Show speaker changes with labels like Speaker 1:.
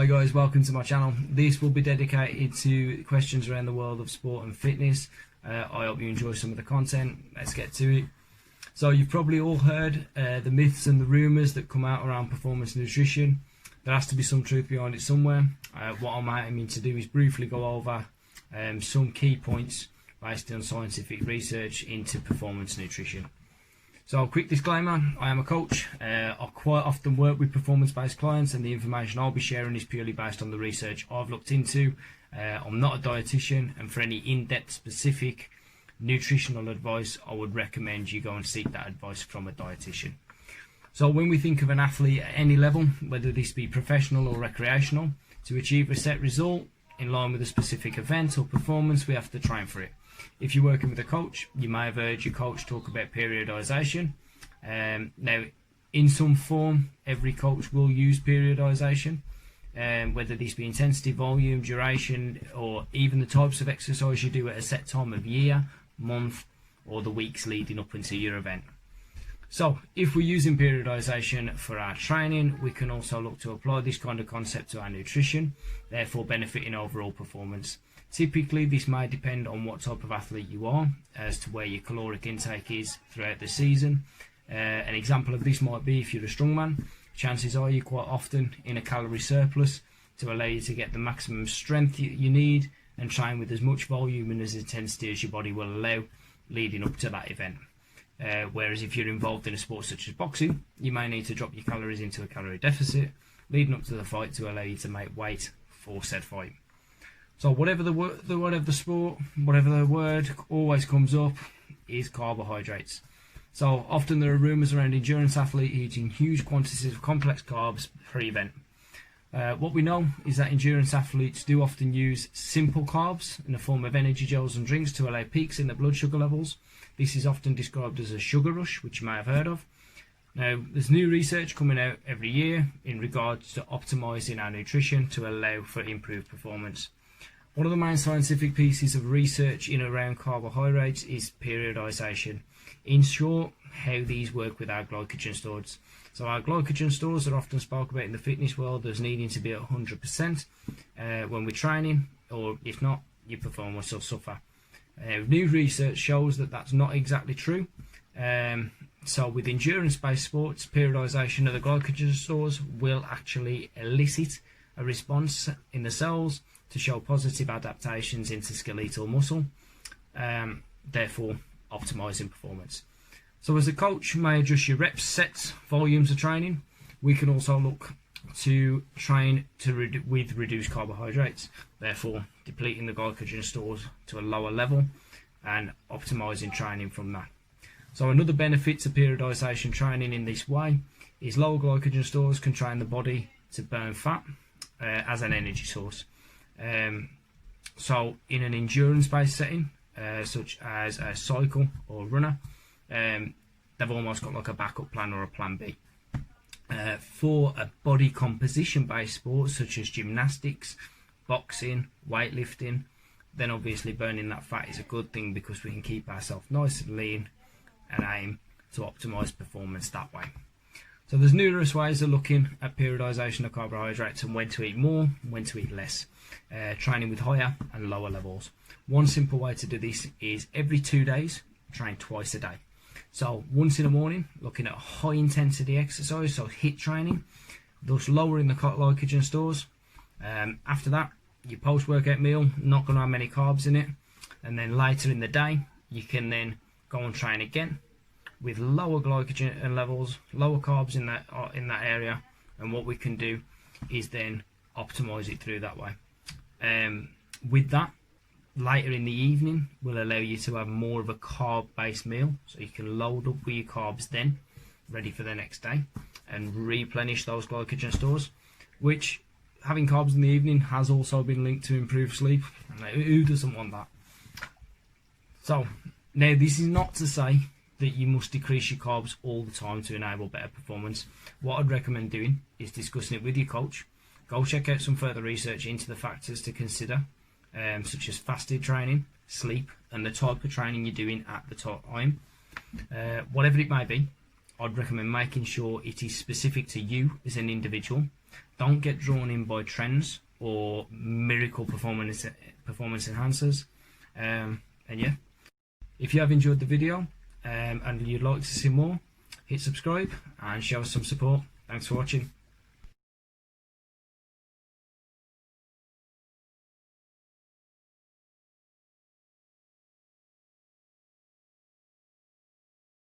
Speaker 1: Hi guys, welcome to my channel. This will be dedicated to questions around the world of sport and fitness. I hope you enjoy some of the content. Let's get to it. So you've probably all heard the myths and the rumours that come out around performance nutrition. There has to be some truth behind it somewhere. What I'm aiming to do is briefly go over some key points based on scientific research into performance nutrition. So, quick disclaimer, I am a coach. I quite often work with performance-based clients, and the information I'll be sharing is purely based on the research I've looked into. I'm not a dietitian, and for any in-depth specific nutritional advice, I would recommend you go and seek that advice from a dietitian. So when we think of an athlete at any level, whether this be professional or recreational, to achieve a set result in line with a specific event or performance, we have to train for it. If you're working with a coach, you may have heard your coach talk about periodization. Now, in some form, every coach will use periodization, whether this be intensity, volume, duration, or even the types of exercise you do at a set time of year, month, or the weeks leading up into your event. So, if we're using periodization for our training, we can also look to apply this kind of concept to our nutrition, therefore benefiting overall performance. Typically, this may depend on what type of athlete you are as to where your caloric intake is throughout the season. An example of this might be if you're a strongman, chances are you're quite often in a calorie surplus to allow you to get the maximum strength you need and train with as much volume and as intensity as your body will allow leading up to that event. Whereas if you're involved in a sport such as boxing, you may need to drop your calories into a calorie deficit leading up to the fight to allow you to make weight for said fight. So whatever the sport, whatever the word always comes up is carbohydrates. So often there are rumours around endurance athletes eating huge quantities of complex carbs pre-event. What we know is that endurance athletes do often use simple carbs in the form of energy gels and drinks to allow peaks in the blood sugar levels. This is often described as a sugar rush, which you may have heard of. Now, there's new research coming out every year in regards to optimising our nutrition to allow for improved performance. One of the main scientific pieces of research in around carbohydrates is periodization. In short, how these work with our glycogen stores. So our glycogen stores are often spoken about in the fitness world as needing to be at 100% when we're training, or if not, your performance will suffer. New research shows that that's not exactly true. So with endurance-based sports, periodization of the glycogen stores will actually elicit a response in the cells to show positive adaptations into skeletal muscle, therefore optimizing performance. So as a coach, you may adjust your reps, sets, volumes of training. We can also look to train with reduced carbohydrates, therefore depleting the glycogen stores to a lower level and optimizing training from that. So another benefit to periodization training in this way is lower glycogen stores can train the body to burn fat as an energy source. So in an endurance-based setting, such as a cycle or runner, they've almost got like a backup plan or a plan B. For a body composition-based sport such as gymnastics, boxing, weightlifting, then obviously burning that fat is a good thing because we can keep ourselves nice and lean and aim to optimize performance that way. So there's numerous ways of looking at periodization of carbohydrates and when to eat more, when to eat less, training with higher and lower levels. One simple way to do this is every 2 days, train twice a day. So once in the morning, looking at high intensity exercise, so HIIT training, thus lowering the glycogen stores. After that, your post-workout meal, not going to have many carbs in it. And then later in the day, you can then go and train again with lower glycogen levels, lower carbs in that area. And what we can do is then optimize it through that way. With that, later in the evening will allow you to have more of a carb-based meal, so you can load up with your carbs then, ready for the next day, and replenish those glycogen stores, which having carbs in the evening has also been linked to improved sleep. Who doesn't want that? So now this is not to say that you must decrease your carbs all the time to enable better performance. What I'd recommend doing is discussing it with your coach. Go check out some further research into the factors to consider, such as fasted training, sleep, and the type of training you're doing at the time. Whatever it may be, I'd recommend making sure it is specific to you as an individual Don't get drawn in by trends or miracle performance enhancers. And yeah, if you have enjoyed the video and you'd like to see more, hit subscribe and show us some support. Thanks for watching.